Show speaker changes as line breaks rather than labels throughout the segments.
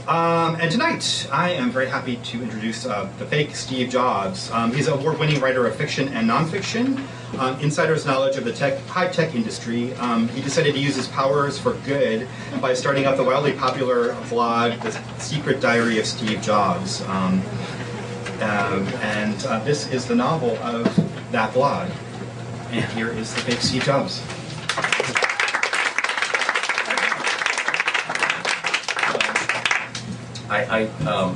And tonight, I am very happy to introduce the fake Steve Jobs. He's an award-winning writer of fiction and nonfiction, insider's knowledge of the high-tech industry. He decided to use his powers for good by starting up the wildly popular blog, The Secret Diary of Steve Jobs. This is the novel of that blog. And here is the fake Steve Jobs.
I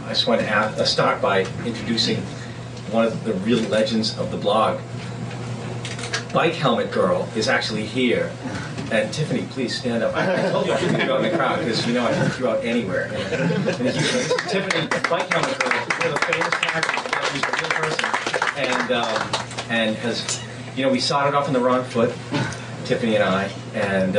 just want to start by introducing one of the real legends of the blog. Bike Helmet Girl is actually here. And Tiffany, please stand up. I told you I should throw you out in the crowd because you know I can throw you out anywhere. And Tiffany, Bike Helmet Girl, one of the famous characters. She's a real person. And has, you know, we started off on the wrong foot, Tiffany and I. And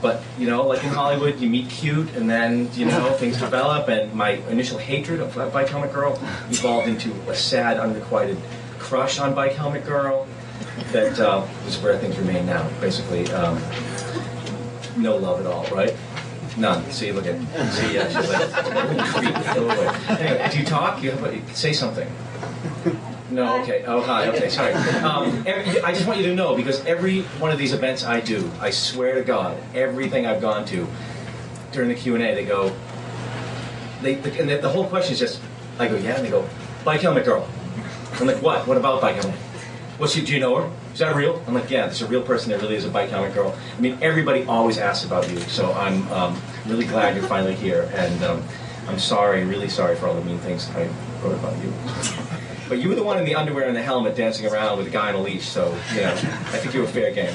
but, you know, like in Hollywood, you meet cute, and then, you know, things develop, and my initial hatred of Bike Helmet Girl evolved into a sad, unrequited crush on Bike Helmet Girl that is where things remain now. Basically, no love at all, right? None. See, look at, see, she's like, creep, go away. Anyway, do you talk? You say something. No, okay. Oh, hi. Okay, sorry. I just want you to know, because every one of these events I do, I swear to God, everything I've gone to, during the Q&A, they go, and the whole question is just, I go, yeah, and they go, Bike Helmet Girl. I'm like, what? What about Bike Helmet? Do you know her? Is that real? I'm like, yeah, there's a real person. There really is a Bike Helmet Girl. I mean, everybody always asks about you, so I'm really glad you're finally here, and I'm sorry, really sorry for all the mean things I wrote about you. But you were the one in the underwear and the helmet dancing around with a guy on a leash, so, you know, I think you were fair game.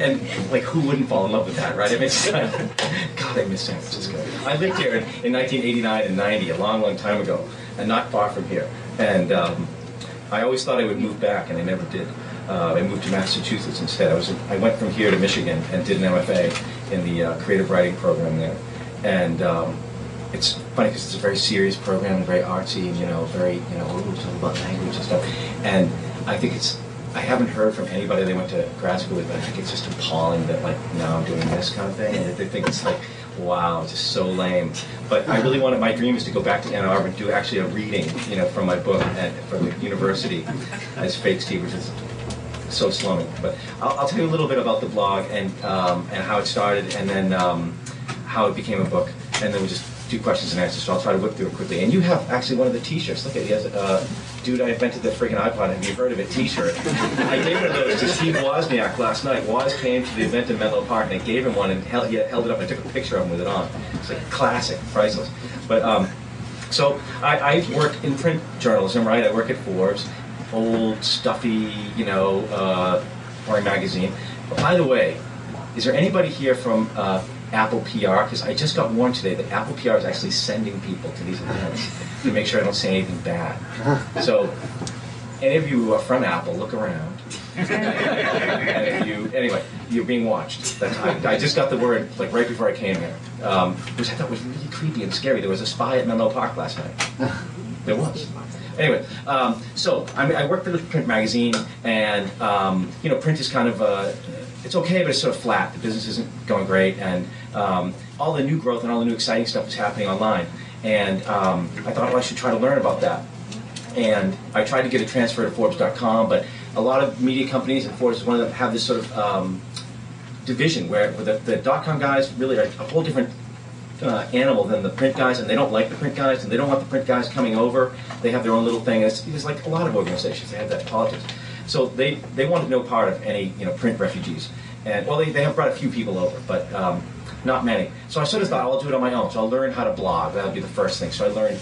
And like, who wouldn't fall in love with that, right? I mean, God, I miss San Francisco. I lived here in 1989 and 90, a long, long time ago, and not far from here. And I always thought I would move back, and I never did. I moved to Massachusetts instead. I went from here to Michigan and did an MFA in the creative writing program there. And it's funny because it's a very serious program, very artsy, and, you know, very, you know, it's all about language and stuff. And I think I haven't heard from anybody they went to grad school with, but I think it's just appalling that, like, now I'm doing this kind of thing, and they think it's like, wow, it's just so lame. But I really wanted, my dream is to go back to Ann Arbor and do actually a reading, you know, from my book from the university as Fake Steve, which is so slumming. But I'll tell you a little bit about the blog and how it started, and then how it became a book, and then we'll just do questions and answers, so I'll try to whip through it quickly. And you have actually one of the t-shirts. Look at it. He has a Dude, I invented the freaking iPod. Have you heard of it? T-shirt. I gave one of those to Steve Wozniak last night. Woz came to the event in Menlo Park, and I gave him one, and he held it up. I took a picture of him with it on. It's like classic, priceless. But so I work in print journalism, right? I work at Forbes, old, stuffy, you know, boring magazine. But by the way, is there anybody here from Apple PR? Because I just got warned today that Apple PR is actually sending people to these events to make sure I don't say anything bad. So, any of you who are from Apple, look around. And if you, anyway, you're being watched. I just got the word like right before I came here, which I thought was really creepy and scary. There was a spy at Menlo Park last night. There was. Anyway, so I work for the print magazine, and you know, print is kind of it's okay, but it's sort of flat. The business isn't going great, and all the new growth and all the new exciting stuff is happening online. And I thought, well, I should try to learn about that. And I tried to get a transfer to Forbes.com, but a lot of media companies, and Forbes is one of them, have this sort of division where the .com guys really are a whole different animal than the print guys, and they don't like the print guys, and they don't want the print guys coming over. They have their own little thing. It's like a lot of organizations, they have that politics. So they wanted no part of any, you know, print refugees. And well, they have brought a few people over, but not many. So I sort of thought, I'll do it on my own. So I'll learn how to blog. That would be the first thing. So I learned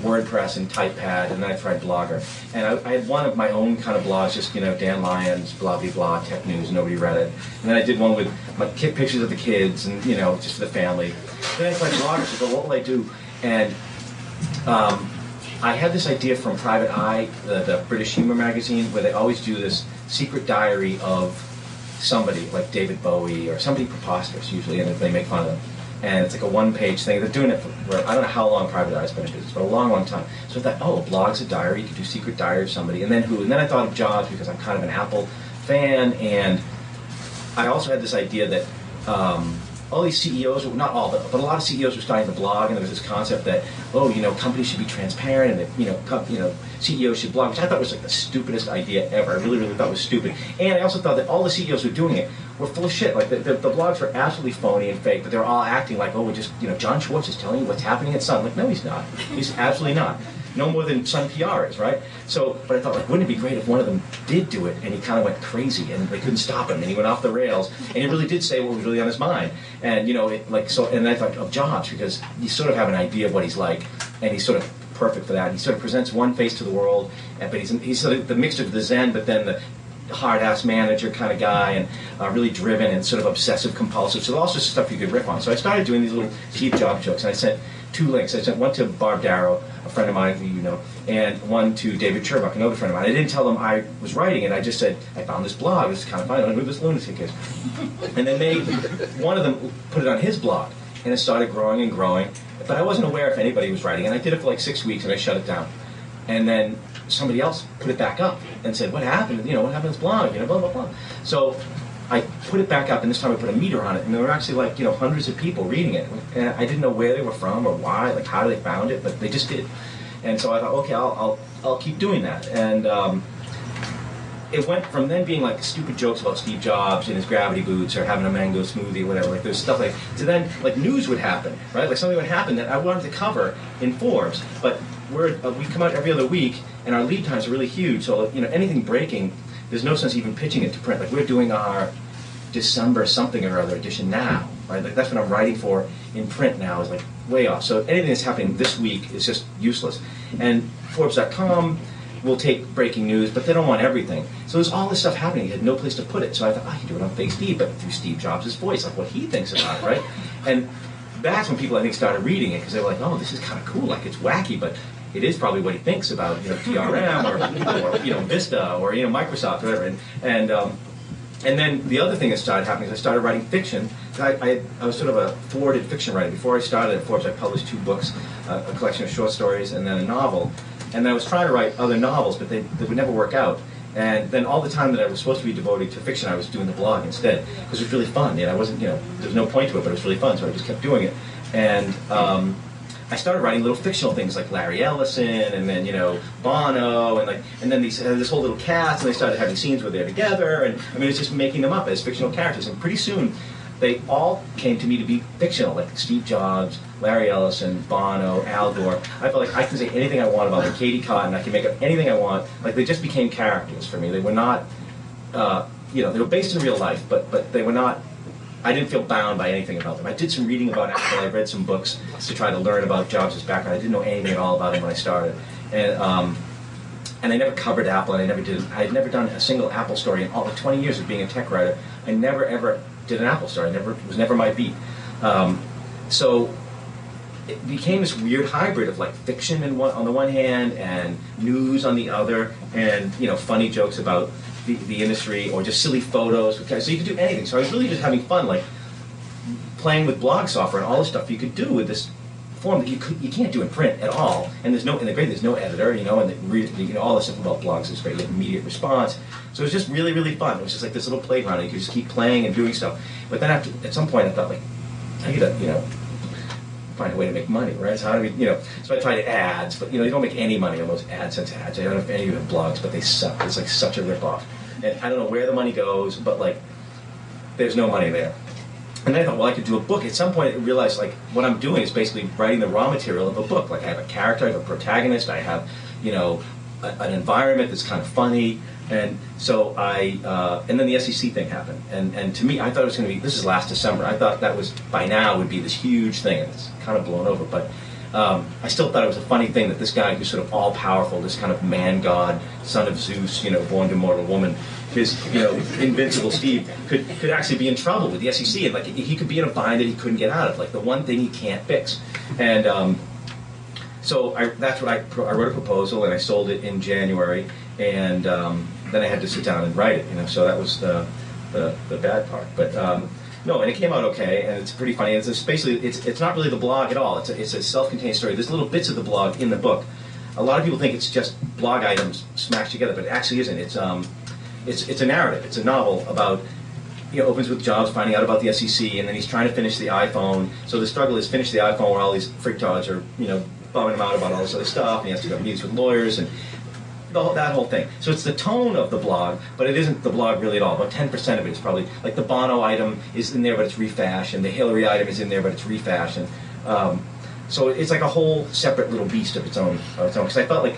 WordPress and TypePad, and then I tried Blogger. And I had one of my own kind of blogs, just, you know, Dan Lyons, blah, blah, blah, tech news, nobody read it. And then I did one with my pictures of the kids and, you know, just for the family. Then I tried Blogger, so what will I do? And I had this idea from Private Eye, the British humor magazine, where they always do this secret diary of somebody, like David Bowie, or somebody preposterous usually, and they make fun of them. And it's like a one-page thing. They're doing it for, I don't know how long Private Eye's been in business, but a long, long time. So I thought, oh, a blog's a diary, you could do secret diary of somebody. And then who? And then I thought of Jobs, because I'm kind of an Apple fan, and I also had this idea that all these CEOs, not all, but a lot of CEOs were starting to blog, and there was this concept that, oh, companies should be transparent, and that, CEOs should blog, which I thought was like the stupidest idea ever. I really, really thought it was stupid. And I also thought that all the CEOs who were doing it were full of shit. Like the blogs were absolutely phony and fake, but they were all acting like, oh, we're just, John Schwartz is telling you what's happening at Sun. Like, no, he's not. He's absolutely not. No more than Sun PR is, right? So, but I thought, like, wouldn't it be great if one of them did do it, and he kind of went crazy, and they couldn't stop him, and he went off the rails, and he really did say what was really on his mind, and and I thought of Jobs, because you sort of have an idea of what he's like, and he's sort of perfect for that. He sort of presents one face to the world, but he's sort of the mixture of the Zen, but then the hard-ass manager kind of guy, and really driven and sort of obsessive-compulsive. So all sorts of stuff you could riff on. So I started doing these little Steve Jobs jokes, and I sent 2 links. I sent one to Barb Darrow, a friend of mine who you know, and one to David Cherbuck, another friend of mine. I didn't tell them I was writing it. I just said, I found this blog. This is kind of fun. I don't know who this lunatic is. And then one of them put it on his blog, and it started growing and growing. But I wasn't aware if anybody was writing, and I did it for like 6 weeks, and I shut it down. And then somebody else put it back up and said, what happened? What happened to this blog? Blah, blah, blah. So I put it back up, and this time I put a meter on it, and there were actually like, hundreds of people reading it. And I didn't know where they were from or why, like how they found it, but they just did. And so I thought, okay, I'll keep doing that. And it went from then being like stupid jokes about Steve Jobs and his gravity boots or having a mango smoothie or whatever, like there's stuff like, to then like news would happen, right? Like something would happen that I wanted to cover in Forbes, but we come out every other week, and our lead times are really huge. So anything breaking, there's no sense even pitching it to print. Like we're doing our December something or other edition now, right? Like that's what I'm writing for in print now is like way off. So anything that's happening this week is just useless. And Forbes.com will take breaking news, but they don't want everything. So there's all this stuff happening. You had no place to put it. So I thought, I can do it on Fake Steve, but through Steve Jobs' voice, like what he thinks about it, right? And that's when people, I think, started reading it, because they were like, oh, this is kind of cool. Like, it's wacky, but it is probably what he thinks about, TRM or Vista or, Microsoft or whatever. And then the other thing that started happening is I started writing fiction. I was sort of a thwarted fiction writer. Before I started at Forbes, I published 2 books, a collection of short stories and then a novel. And I was trying to write other novels, but they would never work out. And then all the time that I was supposed to be devoted to fiction, I was doing the blog instead, because it was really fun. I wasn't, there was no point to it, but it was really fun, so I just kept doing it. And I started writing little fictional things like Larry Ellison, and then Bono, and then this whole little cast, and they started having scenes where they're together, and I mean it's just making them up as fictional characters. And pretty soon, they all came to me to be fictional, like Steve Jobs, Larry Ellison, Bono, Al Gore. I felt like I can say anything I want about them. Katie Cotton, I can make up anything I want. Like they just became characters for me. They were not, they were based in real life, but they were not. I didn't feel bound by anything about them. I did some reading about Apple. I read some books to try to learn about Jobs' background. I didn't know anything at all about him when I started, and I never covered Apple, and I had never done a single Apple story in all the 20 years of being a tech writer. I never ever did an Apple story. It was never my beat. So it became this weird hybrid of like fiction on the one hand and news on the other, and funny jokes about the industry or just silly photos. So you could do anything. So I was really just having fun, like playing with blog software and all the stuff you could do with this form that you can't do in print at all. And there's no editor, and all the stuff about blogs is great. You have immediate response. So it was just really, really fun. It was just like this little playground, and you could just keep playing and doing stuff. But then at some point I thought, like, I gotta, find a way to make money, right? So how do we, so I tried ads, but you don't make any money on those AdSense ads. I don't know if any of you have blogs, but they suck. It's like such a ripoff. And I don't know where the money goes, but like, there's no money there. And then I thought, well, I could do a book. At some point, I realized, like, what I'm doing is basically writing the raw material of a book. Like, I have a character, I have a protagonist, I have, an environment that's kind of funny. And so and then the SEC thing happened. And to me, I thought it was going to be, this is last December, I thought that was, by now, would be this huge thing. And it's kind of blown over. But I still thought it was a funny thing that this guy who's sort of all-powerful, this kind of man-god, son of Zeus, born to mortal woman, his, invincible Steve, could actually be in trouble with the SEC. And, like, he could be in a bind that he couldn't get out of, like, the one thing he can't fix. And so that's what I wrote a proposal, and I sold it in January. And then I had to sit down and write it, so that was the bad part. But no, and it came out okay, and it's pretty funny. It's basically it's not really the blog at all. It's a self-contained story. There's little bits of the blog in the book. A lot of people think it's just blog items smashed together, but it actually isn't. It's a narrative. It's a novel about opens with Jobs finding out about the SEC, and then he's trying to finish the iPhone. So the struggle is finish the iPhone where all these freaktards are, bumming him out about all this other stuff, and he has to go to meetings with lawyers and that whole thing. So it's the tone of the blog, but it isn't the blog really at all. About 10% of it is probably, like the Bono item is in there, but it's refashioned. The Hillary item is in there, but it's refashioned. So it's like a whole separate little beast of its own. Because I felt like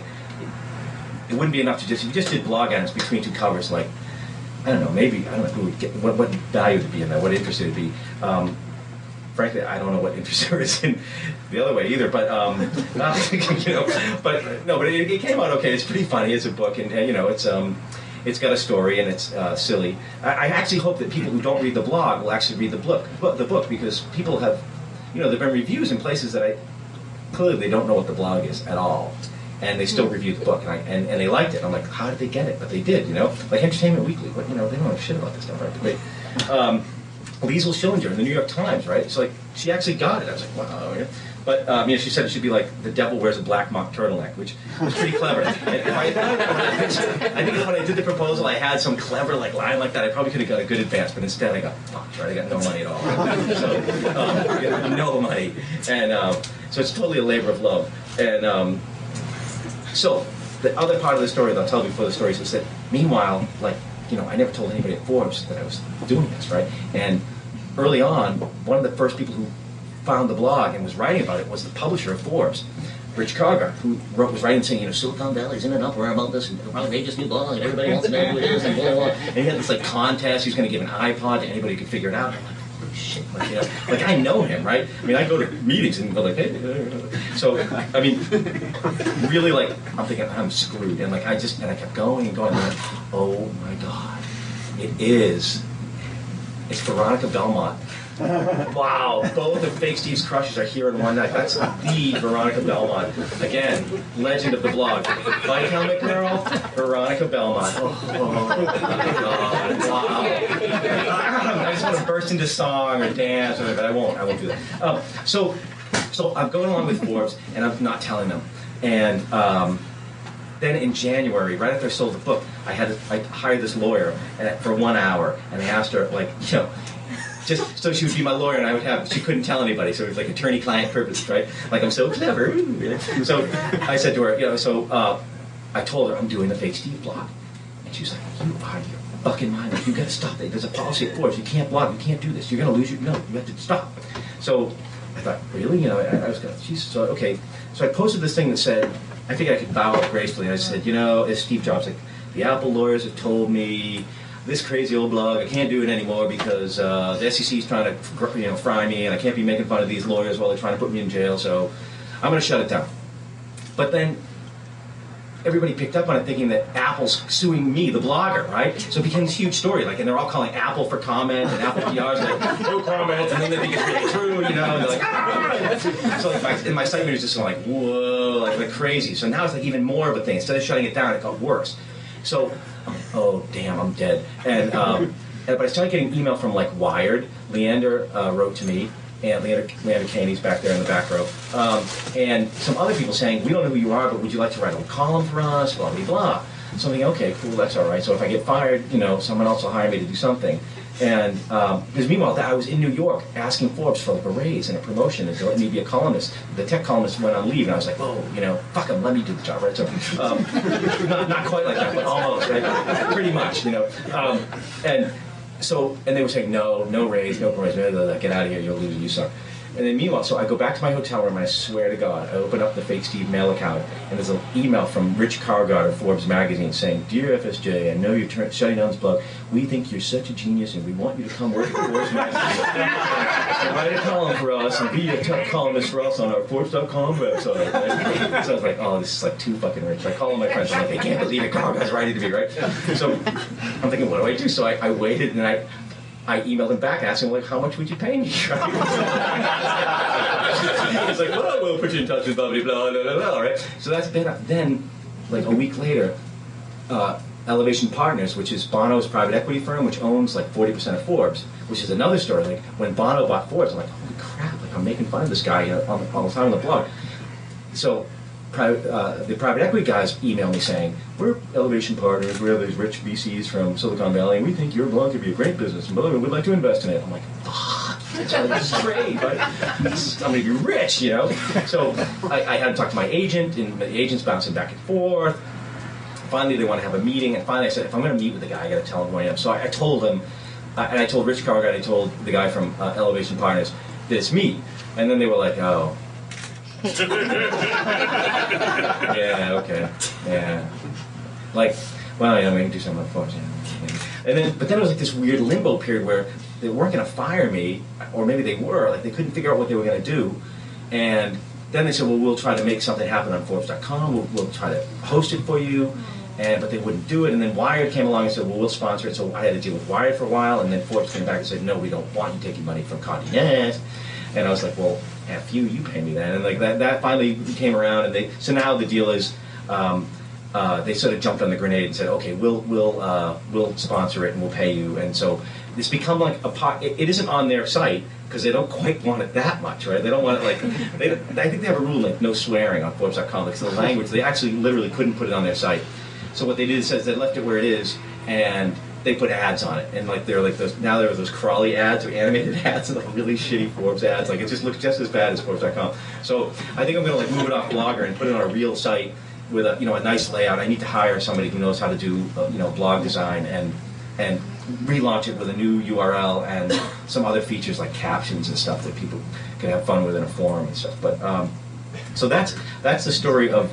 it wouldn't be enough to if you just did blog items between two covers, like, I don't know who would get, what value would be in that, what interest it would be. Frankly, I don't know what interest there is in the other way either, but but it came out okay. It's pretty funny. It's a book, and it's got a story, and it's silly. I actually hope that people who don't read the blog will actually read the book, because people have, there've been reviews in places that clearly they don't know what the blog is at all, and they still reviewed the book, and they liked it. I'm like, how did they get it? But they did, like Entertainment Weekly, but they don't know shit about this stuff, right? Liesl Schillinger in the New York Times, right? So like, she actually got it. I was like, wow. Yeah. But she said it should be like The Devil Wears a Black Mock Turtleneck, which was pretty clever. I think when I did the proposal, I had some clever line like that. I probably could have got a good advance, but instead I got fucked, right? I got no money at all. I got no money, and so it's totally a labor of love. And so the other part of the story that I'll tell you before the story is that meanwhile, I never told anybody at Forbes that I was doing this, right? And early on, one of the first people who found the blog and was writing about it was the publisher of Forbes, Rich Kargar, who was writing saying, Silicon Valley's in an uproar about this, and outrageous new blog, and everybody wants to know who it is, and blah, blah, blah. And he had this contest. He was going to give an iPod to anybody who could figure it out. And I'm like, holy shit, I know him, right? I mean, I go to meetings and go like, hey. So, I mean, really, I'm thinking, I'm screwed. And I kept going and going, and I'm like, oh my God, it's Veronica Belmont. Wow, both of Fake Steve's crushes are here in one night. That's the Veronica Belmont. Again, legend of the blog. Viscount McMurrow, Veronica Belmont. Oh my God, wow. I just want to burst into song or dance, but I won't do that. So I'm going along with Forbes, and I'm not telling them. And then in January, right after I sold the book, I hired this lawyer for 1 hour, and I asked her, just so she would be my lawyer, and she couldn't tell anybody, so it was like attorney-client privilege, right? I'm so clever. So I said to her, I told her I'm doing the Fake Steve blog. And she was like, you are your fucking mind. You got to stop it. There's a policy at Forbes. You can't blog. You can't do this. You're going to lose you have to stop. So I thought, really? I was going to, so okay. So I posted this thing that said, I think I could bow out gracefully. And I said, as Steve Jobs, the Apple lawyers have told me, this crazy old blog, I can't do it anymore because the SEC is trying to fry me, and I can't be making fun of these lawyers while they're trying to put me in jail, so I'm going to shut it down. But then everybody picked up on it thinking that Apple's suing me, the blogger, right? So it became this huge story, and they're all calling Apple for comment, and Apple PR's no comment, and then they think it's really true, and they're like, ah! So my site manager's just going whoa, like crazy. So now it's even more of a thing. Instead of shutting it down, it got worse. So I'm like, oh damn, I'm dead. And but I started getting email from Wired. Leander wrote to me, and Leander Caney's back there in the back row, and some other people saying, we don't know who you are, but would you like to write a column for us? Blah blah blah. So I'm thinking, okay, cool, that's all right. So if I get fired, someone else will hire me to do something. And because meanwhile, I was in New York asking Forbes for a raise and a promotion and to let me be a columnist. The tech columnist went on leave, and I was like, oh, fuck him, let me do the job, right? So not quite like that, but almost, right? Pretty much, And they were saying, no raise, no promotion, get out of here, you'll lose, you suck. And then meanwhile, so I go back to my hotel room, and I swear to God, I open up the Fake Steve mail account, and there's an email from Rich Kargar of Forbes magazine saying, Dear FSJ, I know you're shutting down this blog. We think you're such a genius, and we want you to come work at Forbes magazine. So write a column for us, and be a tech columnist for us on our Forbes.com website. Right? So I was like, oh, this is too fucking rich. So I call all my friends, I'm like, they can't believe it, Kargar's writing to me, right? So I'm thinking, what do I do? So I waited, and I emailed him back asking, how much would you pay me? He's like, well, we'll put you in touch with blah, blah, blah, blah, blah, blah, right? So that's been, then, a week later, Elevation Partners, which is Bono's private equity firm, which owns 40% of Forbes, which is another story. When Bono bought Forbes, I'm like, holy crap, I'm making fun of this guy all the time on the blog. So the private equity guys email me saying, we're Elevation Partners, we're these rich VCs from Silicon Valley, and we think your blog could be a great business, and we'd like to invest in it. I'm like, fuck, this is great, right? I'm going to be rich, you know? So I had to talk to my agent, and the agent's bouncing back and forth. Finally, they want to have a meeting, and finally I said, if I'm going to meet with the guy, I got to tell him who I am. So I told him, and I told Rich Cargott, I told the guy from Elevation Partners that it's me. And then they were like, oh. Yeah, okay, yeah. Like, well, yeah, we can do something like Forbes. Yeah. But then it was like this weird limbo period where they weren't going to fire me, or maybe they were, like they couldn't figure out what they were going to do. And then they said, well, we'll try to make something happen on Forbes.com, we'll try to host it for you. But they wouldn't do it, and then Wired came along and said, well, we'll sponsor it. So I had to deal with Wired for a while, and then Forbes came back and said, no, we don't want you taking money from Condé Nast. And I was like, well, F you pay me that. And like that finally came around, and so now the deal is they sort of jumped on the grenade and said, okay, we'll sponsor it and we'll pay you. And so it's become like it isn't on their site because they don't quite want it that much, right? They don't want it like I think they have a rule like no swearing on Forbes.com because the language they actually literally couldn't put it on their site. So what they did is they left it where it is, and they put ads on it, and like there are those crawly ads or animated ads and like really shitty Forbes ads. Like it just looks just as bad as Forbes.com. So I think I'm gonna like move it off Blogger and put it on a real site with a nice layout. I need to hire somebody who knows how to do blog design and relaunch it with a new URL and some other features like captions and stuff that people can have fun with in a forum and stuff. But so that's the story of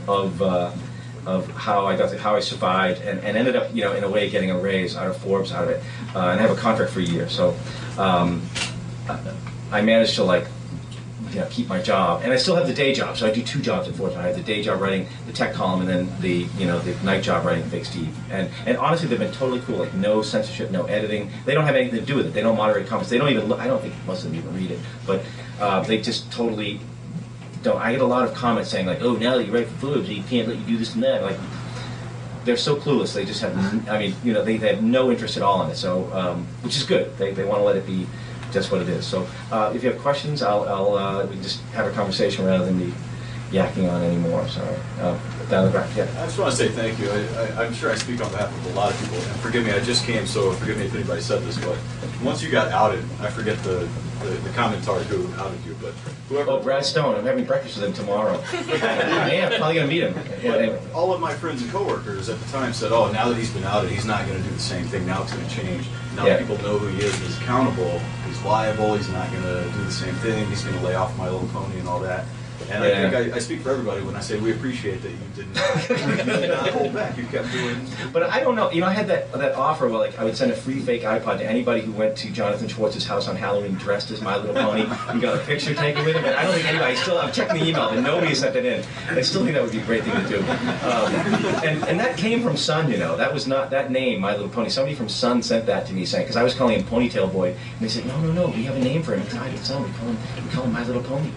how I survived and ended up in a way getting a raise out of Forbes out of it, and I have a contract for a year. So I managed to keep my job, and I still have the day job. So I do two jobs at Forbes. I have the day job writing the tech column, and then the night job writing Fake Steve. And honestly, they've been totally cool. Like no censorship, no editing. They don't have anything to do with it. They don't moderate comments. They don't even. I don't think most of them even read it. But they just totally. I get a lot of comments saying like, "Oh, now that you write for Forbes, you can't let you do this and that." Like, they're so clueless. They just have, they have no interest at all in it. So, which is good. They want to let it be just what it is. So, if you have questions, we can just have a conversation rather than be yakking on anymore. Sorry, down the back. Yeah.
I just want to say thank you. I'm sure I speak on behalf of a lot of people. And forgive me, I just came, so forgive me if anybody said this, but once you got outed, I forget the commentator who outed you, but whoever.
Oh, Brad Stone. I'm having breakfast with him tomorrow. Yeah, I'm probably going to meet him.
Yeah, all of my friends and coworkers at the time said, oh, now that he's been outed, he's not going to do the same thing. Now it's going to change. Now that people know who he is, he's accountable, he's liable, he's not going to do the same thing, he's going to lay off My Little Pony and all that. And I think I speak for everybody when I say we appreciate that you did not hold back. You kept doing.
But I don't know. I had that offer where I would send a free fake iPod to anybody who went to Jonathan Schwartz's house on Halloween dressed as My Little Pony. You got a picture taken with him. And I don't think anybody. I'm checking the email, and nobody sent it in. I still think that would be a great thing to do. And that came from Sun. That was not that name, My Little Pony. Somebody from Sun sent that to me saying because I was calling him Ponytail Boy, and they said no, we have a name for him. It's not Sun. We call him My Little Pony.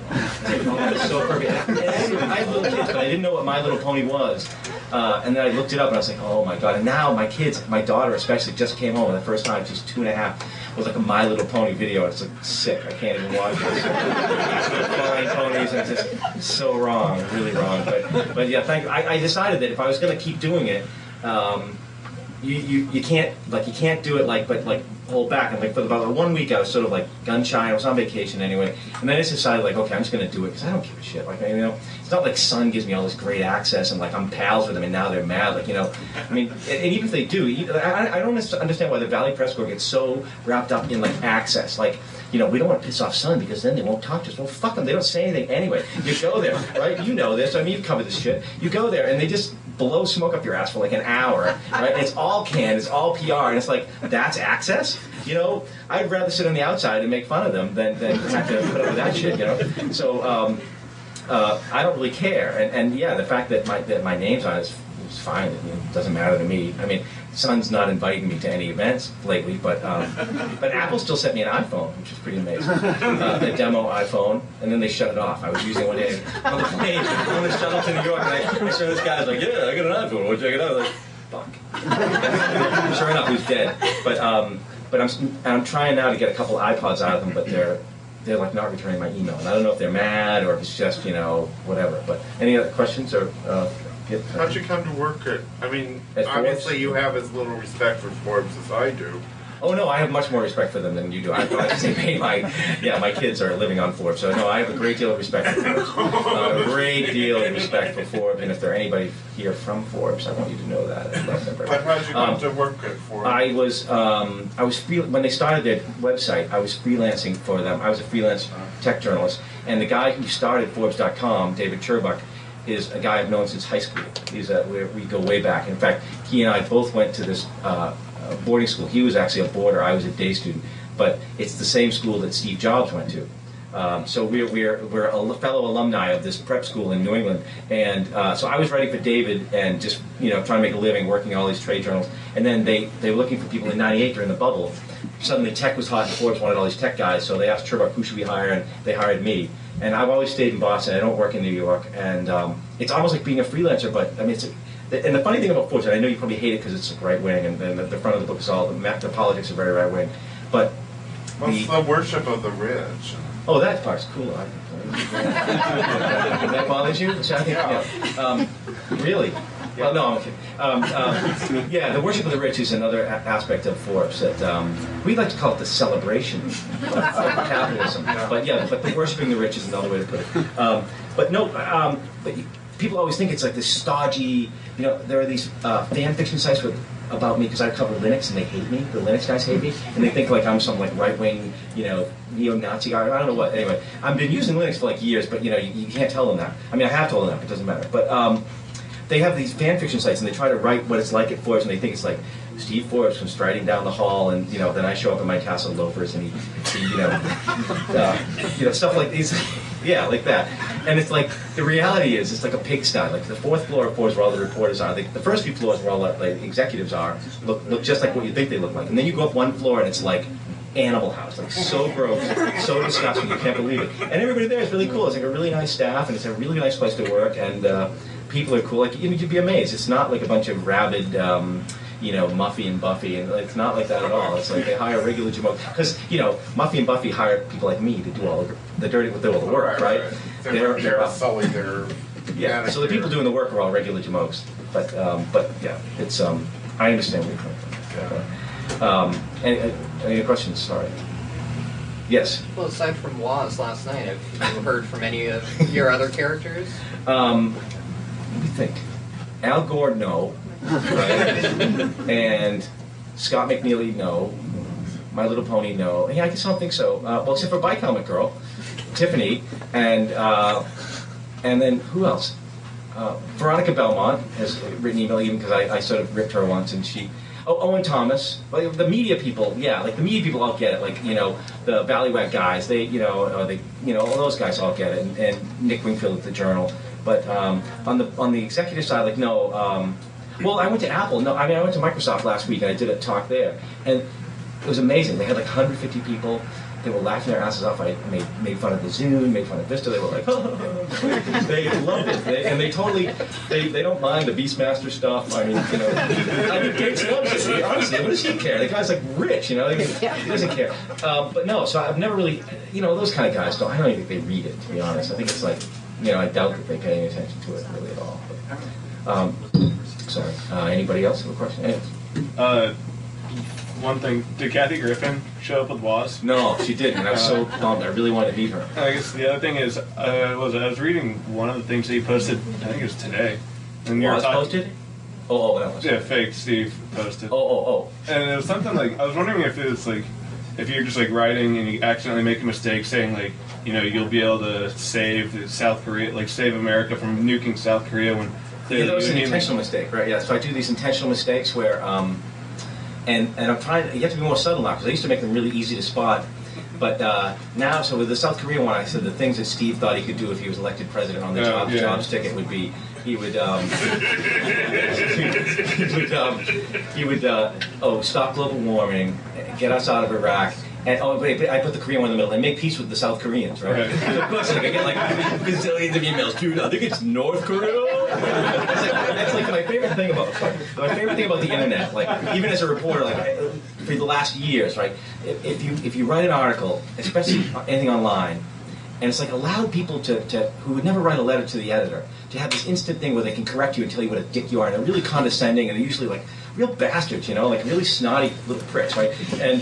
So perfect. I had little kids, but I didn't know what My Little Pony was. And then I looked it up, and I was like, oh my god. And now my kids, my daughter especially, just came home, and the first time, she's 2.5, was like a My Little Pony video, and it's like sick. I can't even watch it. Flying ponies, and it's just so wrong, really wrong. But yeah, thank you. I decided that if I was going to keep doing it, you can't do it but hold back. And for about 1 week I was sort of gun shy. I was on vacation anyway, and then I just decided okay, I'm just gonna do it because I don't give a shit. It's not like Sun gives me all this great access and I'm pals with them and now they're mad. And even if they do, I don't understand why the Valley Press Corps gets so wrapped up in access. We don't want to piss off Sun because then they won't talk to us. Well, fuck them. They don't say anything anyway. You go there, right? You know this. You've covered this shit. You go there and they just blow smoke up your ass for an hour, right? And it's all canned, it's all PR, and it's that's access? I'd rather sit on the outside and make fun of them than have to put up with that shit, So I don't really care. And yeah, the fact that my name's on it is fine. It doesn't matter to me. Sun's not inviting me to any events lately, but Apple still sent me an iPhone, which is pretty amazing. A demo iPhone, and then they shut it off. I was using it one day on the plane, on the shuttle to New York, and I saw this guy's yeah, I got an iPhone, we'll check it out. Fuck. Sure enough, he was dead. But I'm trying now to get a couple iPods out of them, but they're like not returning my email. And I don't know if they're mad or if it's just, whatever. But any other questions or?
How'd you come to work at? I mean,
At
obviously
Forbes?
you have as little respect for Forbes as I do.
Oh no, I have much more respect for them than you do. I say my kids are living on Forbes, so no, I have a great deal of respect for Forbes. A great deal of respect for Forbes, and if there are anybody here from Forbes, I want you to know that. I love them very much.
But how'd you come to work at Forbes?
I was when they started their website, I was freelancing for them. I was a freelance tech journalist, and the guy who started Forbes.com, David Cherbuck, is a guy I've known since high school. We go way back. In fact, he and I both went to this boarding school. He was actually a boarder. I was a day student. But it's the same school that Steve Jobs went to. So we're a fellow alumni of this prep school in New England. And so I was writing for David and just trying to make a living, working all these trade journals. And then they were looking for people in '98 during the bubble. Suddenly tech was hot and Forbes wanted all these tech guys. So they asked Cherbuck, who should we hire? And they hired me. And I've always stayed in Boston. I don't work in New York. And it's almost like being a freelancer, but I mean, and the funny thing about Forbes, and I know you probably hate it because it's right wing, and the front of the book is all the politics are very right wing. But
What's the worship of the rich?
oh, that part's cool. That bothers you? Yeah. Really? Well, no, I'm kidding. Yeah, the worship of the rich is another aspect of Forbes that we like to call it the celebration of capitalism. But yeah, but the worshiping the rich is another way to put it. But no, people always think it's like this stodgy. There are these fan fiction sites about me because I cover Linux and they hate me. The Linux guys hate me, and they think like I'm some like right wing, neo-Nazi guy. I don't know what. Anyway, I've been using Linux for like years, but you can't tell them that. I mean, I have told them that, but it doesn't matter. But they have these fan fiction sites and they try to write what it's like at Forbes, and they think it's like Steve Forbes comes striding down the hall, and then I show up in my tassel loafers, and he stuff like these, yeah, like that. And it's like the reality is, it's like a pigsty. Like the fourth floor of Forbes, where all the reporters are, the first few floors where all the executives are, look just like what you think they look like, and then you go up one floor and it's like Animal House, like so gross, so disgusting, you can't believe it. And everybody there is really cool. It's like a really nice staff, and it's a really nice place to work, and people are cool. Like you'd be amazed. It's not like a bunch of rabid, Muffy and Buffy, and it's not like that at all. It's like they hire regular Jamo because Muffy and Buffy hire people like me to do all the dirty, do all the work, right?
They're sully. They're
yeah. So the people doing the work are all regular Jamokes. But yeah, it's I understand where you're coming from. Any questions? Sorry. Yes.
Well, aside from Woz last night, have you heard from any of your other characters?
Let me think. Al Gore, no. Right? And Scott McNeely, no. My Little Pony, no. Yeah, I guess I don't think so. Well, except for Bike Helmet Girl, Tiffany, and then who else? Veronica Belmont has written email even because I sort of ripped her once, and she. Oh, Owen Thomas. Like the media people, yeah. Like the media people all get it. Like the Ballywag guys, they all those guys all get it. And Nick Wingfield at the Journal. But on the executive side, like no. Well, I went to Apple. No, I mean I went to Microsoft last week and I did a talk there, and it was amazing. They had like 150 people. They were laughing their asses off. I made fun of the Zune, made fun of Vista. They were like, they loved it, and they totally, they don't mind the Beastmaster stuff. I mean, I think Gates loves it. Honestly, what does he care? The guy's like rich, he doesn't care. But no, so I've never really, those kind of guys I don't even think they read it, to be honest. I think it's like, I doubt that they pay any attention to it really at all. But, sorry. Anybody else have a question?
One thing, did Kathy Griffin show up with Woz?
No, she didn't, and I was so bummed. I really wanted to meet her.
I guess the other thing is, I was reading one of the things that he posted, I think it was today. And
Woz posted? Oh, that was.
Yeah, fake Steve posted.
Oh.
And it was something like, I was wondering if it was like, if you're just like writing and you accidentally make a mistake saying like, you'll be able to save South Korea, like save America from nuking South Korea when...
Yeah, that was an intentional mistake, right? Yeah, so I do these intentional mistakes where... And I'm trying. You have to be more subtle now because I used to make them really easy to spot. But now, so with the South Korean one, I said the things that Steve thought he could do if he was elected president on the jobs ticket would be he would stop global warming, get us out of Iraq. And I put the Korean one in the middle and make peace with the South Koreans, right? So of course, I get like gazillions of emails. Dude, I think it's North Korea. That's like my favorite thing about the internet. Like even as a reporter, like for the last years, right? If you write an article, especially anything online, and it's like allowed people to who would never write a letter to the editor to have this instant thing where they can correct you and tell you what a dick you are, and they're really condescending, and they're usually like real bastards, you know, like really snotty little pricks, right? And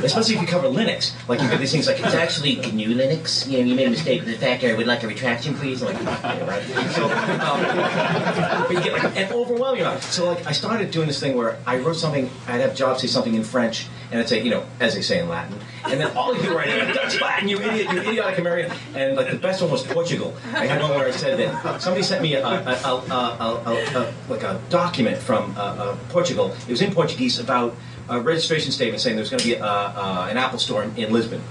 especially if you cover Linux, like you get these things like, it's actually GNU Linux, you know, you made a mistake with the factor, I would like a retraction, please. I'm like, yeah, right? So, but you get like an overwhelming amount. So like I started doing this thing where I wrote something, I'd have Jobs say something in French, and I'd say, you know, as they say in Latin, and then all of you write it, Dutch Latin, you idiot, you idiotic American, and like the best one was Portugal. I had one where I said that somebody sent me like a document from Portugal. It was in Portuguese about a registration statement saying there was going to be an Apple store in Lisbon.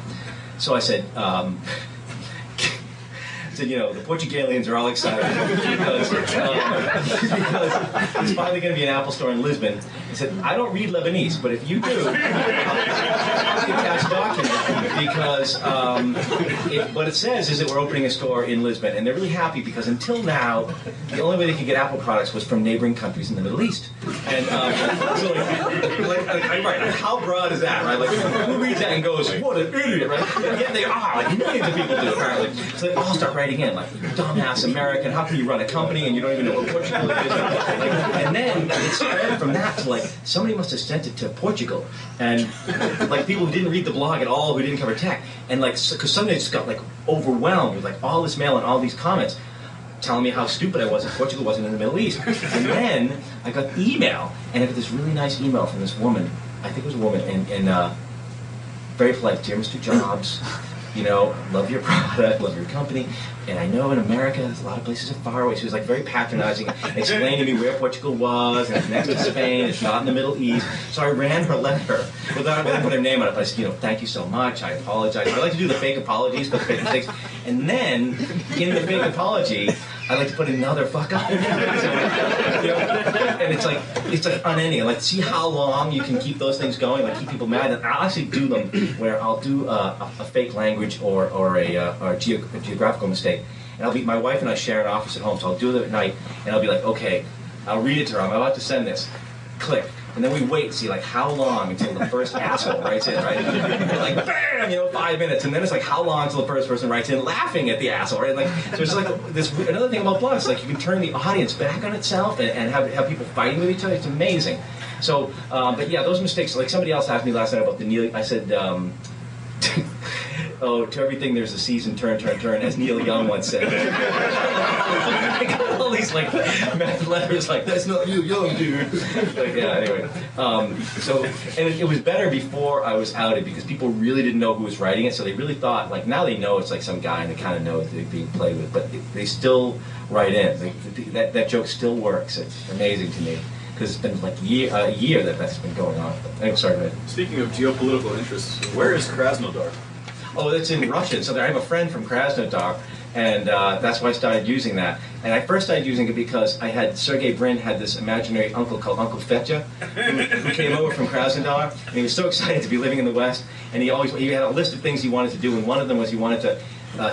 So I said, you know, the Portugalians are all excited because it's finally going to be an Apple store in Lisbon. He said, I don't read Lebanese, but if you do, I'll attach a document because what it says is that we're opening a store in Lisbon, and they're really happy because until now, the only way they could get Apple products was from neighboring countries in the Middle East. And so, like, how broad is that, right? Like, who reads that and goes, what an idiot, right? And yet they are, like, millions of people do, apparently. So they all start writing in, like, dumbass American, how can you run a company and you don't even know what Portugal is? And then it spread from that to, like, somebody must have sent it to Portugal. And, like, people who didn't read the blog at all, who didn't cover tech. And, like, because somebody just got, like, overwhelmed with, like, all this mail and all these comments telling me how stupid I was that Portugal wasn't in the Middle East. And then I got email, and I got this really nice email from this woman, I think it was a woman, and very polite, dear Mr. Jobs, you know, love your product, love your company, and I know in America there's a lot of places that are far away. She was like very patronizing, explaining to me where Portugal was, and it's next to Spain, it's not in the Middle East. So I ran her letter without putting her name on it. I said, you know, thank you so much, I apologize. I like to do the fake apologies for the fake mistakes. And then, in the fake apology, I like to put another fuck up. So, you know, and it's like unending. Like, see how long you can keep those things going, like keep people mad. And I'll actually do them where I'll do a fake language or a geographical mistake. And my wife and I share an office at home, so I'll do it at night, and I'll be like, okay, I'll read it to her. I'm about to send this. Click. And then we wait and see, like, how long until the first asshole writes in, right? And like, bam, you know, 5 minutes. And then it's like, how long until the first person writes in laughing at the asshole, right? Like, so it's like this. Another thing about blogs, like, you can turn the audience back on itself and have people fighting with each other. It's amazing. So, but yeah, those mistakes, like somebody else asked me last night about the Neil, I said, oh, to everything there's a season, turn, as Neil Young once said. I got all these, like, letters like, that's not Neil Young, dude. Like, yeah, anyway. So, and it was better before I was outed because people really didn't know who was writing it, so they really thought, like, now they know it's like some guy and they kind of know they're being played with, but they still write in. That joke still works. It's amazing to me. Because it's been like a year that's been going on. Anyway, sorry, go ahead.
Speaking of geopolitical interests, where is Krasnodar?
Oh, it's in Russian. So I have a friend from Krasnodar, and that's why I started using that. And I first started using it because I had Sergey Brin had this imaginary uncle called Uncle Fetja, who came over from Krasnodar, and he was so excited to be living in the West. And he had a list of things he wanted to do, and one of them was he wanted to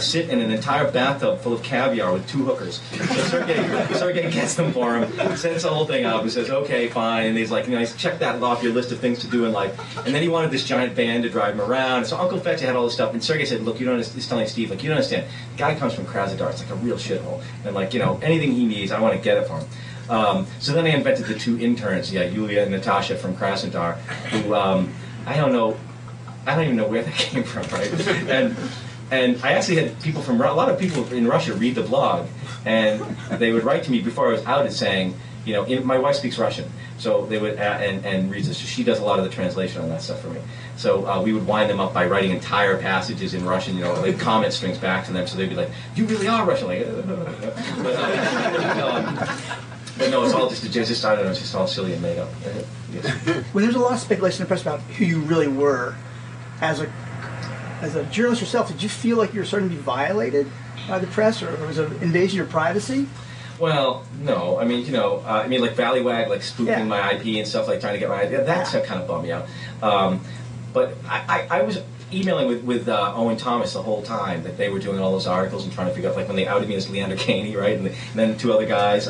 sit in an entire bathtub full of caviar with 2 hookers. So Sergey gets them for him, sets the whole thing up, and says, okay, fine. And he's like, you know, check that off your list of things to do in life. And then he wanted this giant van to drive him around. So Uncle Fetch had all this stuff, and Sergey said, look, you don't understand. He's telling Steve, like, you don't understand. The guy comes from Krasnodar. It's like a real shithole. And, like, you know, anything he needs, I want to get it for him. So then I invented the 2 interns, Yulia and Natasha from Krasnodar, who, I don't even know where they came from, right? And I actually had people a lot of people in Russia read the blog, and they would write to me before I was outed saying, you know, my wife speaks Russian, so they would, and reads this. She does a lot of the translation on that stuff for me. So we would wind them up by writing entire passages in Russian, you know, like comment strings back to them, so they'd be like, you really are Russian, like, but no, it's all just I don't know, it's just all silly and made up. Yes.
Well, there's a lot of speculation in the press about who you really were as a journalist yourself. Did you feel like you were starting to be violated by the press, or was it an invasion of your privacy?
Well, no. I mean, you know, like Valleywag, like spoofing my IP and stuff, like trying to get my IP. That stuff kind of bummed me out. But I was emailing with Owen Thomas the whole time that they were doing all those articles and trying to figure out, like, when they outed me as Leander Caney, right, and then 2 other guys.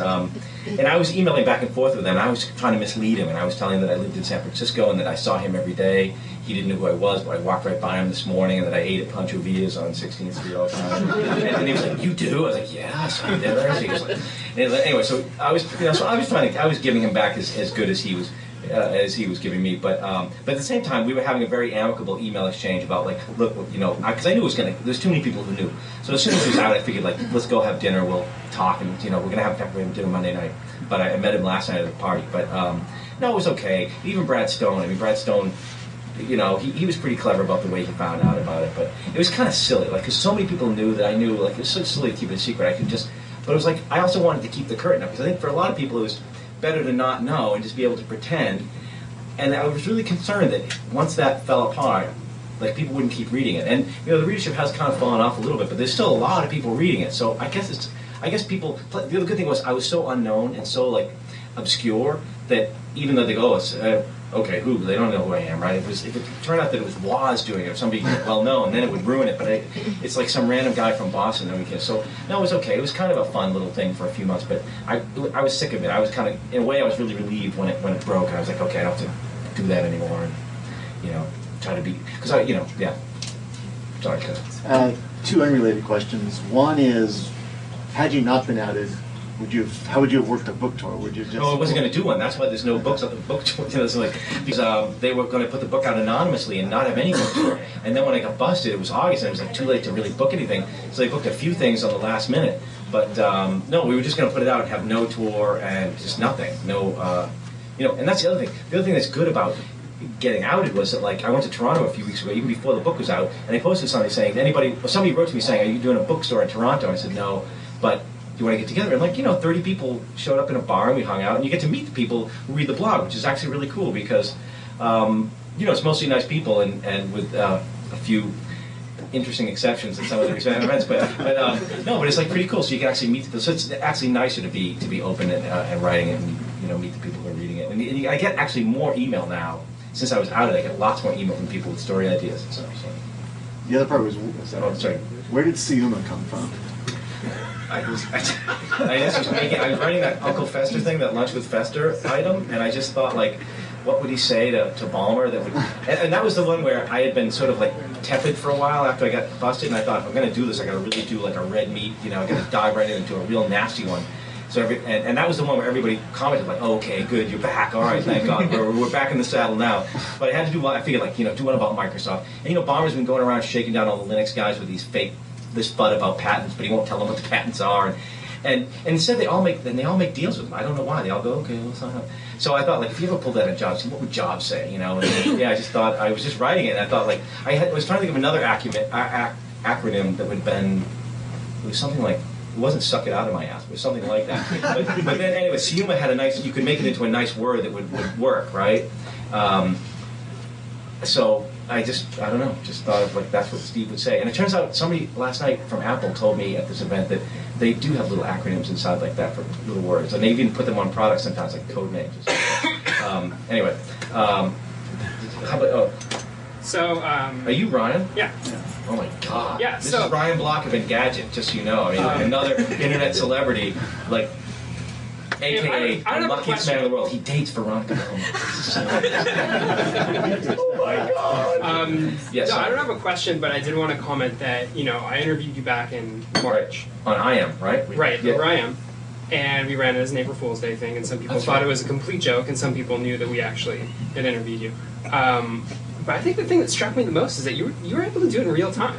And I was emailing back and forth with him, and I was trying to mislead him, and I was telling him that I lived in San Francisco and that I saw him every day. He didn't know who I was, but I walked right by him this morning, and that I ate at Pancho Villa's on 16th Street all the time. And he was like, "You do?" I was like, "Yeah, I saw you there." He was like, anyway, so I was, I was giving him back as good as he was giving me, but at the same time, we were having a very amicable email exchange about like, look, because I knew it was there's too many people who knew. So as soon as he was out, I figured like, let's go have dinner, we'll talk, and we're gonna have dinner Monday night. But I met him last night at the party. But no, it was okay. Even Brad Stone. I mean, Brad Stone, he was pretty clever about the way he found out about it. But it was kind of silly, like, because so many people knew that I knew. Like, it was so silly to keep it a secret. But it was like I also wanted to keep the curtain up because I think for a lot of people it was better to not know and just be able to pretend. And I was really concerned that once that fell apart, like people wouldn't keep reading it. And the readership has kind of fallen off a little bit, but there's still a lot of people reading it. So I guess people. The other good thing was I was so unknown and so like obscure that even though they go, it's okay, who? They don't know who I am, right? If it turned out that it was Woz doing it, or somebody well known, then it would ruin it. But it's like some random guy from Boston. So no, it was okay. It was kind of a fun little thing for a few months, but I was sick of it. I was kind of, in a way, I was really relieved when it broke. I was like, okay, I don't have to do that anymore, and try to be because yeah. Sorry, Chris.
Two unrelated questions. One is, had you not been outed, how would you have worked a book tour? Would you just?
No, I wasn't going to do one. That's why there's no books on the book tour. It's like because they were going to put the book out anonymously and not have any book tour. And then when I got busted, it was August, and it was like too late to really book anything. So they booked a few things on the last minute. But no, we were just going to put it out and have no tour and just nothing. No, And that's the other thing. The other thing that's good about getting outed was that, like, I went to Toronto a few weeks ago, even before the book was out, and they posted something saying, somebody wrote to me saying, "Are you doing a bookstore in Toronto?" I said, "No, but do you want to get together?" And like, 30 people showed up in a bar and we hung out, and you get to meet the people who read the blog, which is actually really cool because, it's mostly nice people and with a few interesting exceptions at some of the events, but it's like pretty cool. So you can actually meet people. So it's actually nicer to be open and writing it and meet the people who are reading it. And I get actually more email now. Since I was outed, I get lots more email from people with story ideas and stuff. So.
The other part was
sorry.
Where did Siuma come from?
I was writing that Uncle Fester thing, that Lunch with Fester item, and I just thought, like, what would he say to Ballmer that would... And that was the one where I had been sort of, like, tepid for a while after I got busted, and I thought, if I'm going to do this, I got to really do, like, a red meat, I got to dive right into a real nasty one. So and that was the one where everybody commented like, "Oh, okay, good, you're back. All right, thank God, we're back in the saddle now." But I had to do one. I figured do one about Microsoft. And Ballmer's been going around shaking down all the Linux guys with this FUD about patents, but he won't tell them what the patents are. And instead they all make deals with him. I don't know why. They all go, "Okay, let's sign up." So I thought, like, if you ever pulled that on Jobs, what would Jobs say? And I just thought, I was just writing it, and I thought, like, I was trying to think of another acronym that would have been, it was something like, it wasn't "suck it out of my ass," but something like that. But then anyway, Siuma had you could make it into a nice word that would work, right? So I don't know, just thought of like that's what Steve would say. And it turns out somebody last night from Apple told me at this event that they do have little acronyms inside like that for little words, and they even put them on products sometimes, like code names. Anyway, how about
So,
are you Ryan?
Yeah.
Oh my God.
Yeah,
This is Ryan Block of Engadget, just so you know. I mean, another internet celebrity, like, AKA
I
the
have a
luckiest man in the world. He dates Veronica Bellman. Oh my God. Yes.
No, I don't have a question, but I did want to comment that, I interviewed you back in March.
On I Am, right?
Right,
yeah.
where I Am. And we ran it as an April Fool's Day thing, and some people thought it was a complete joke, and some people knew that we actually had interviewed you. But I think the thing that struck me the most is that you were able to do it in real time.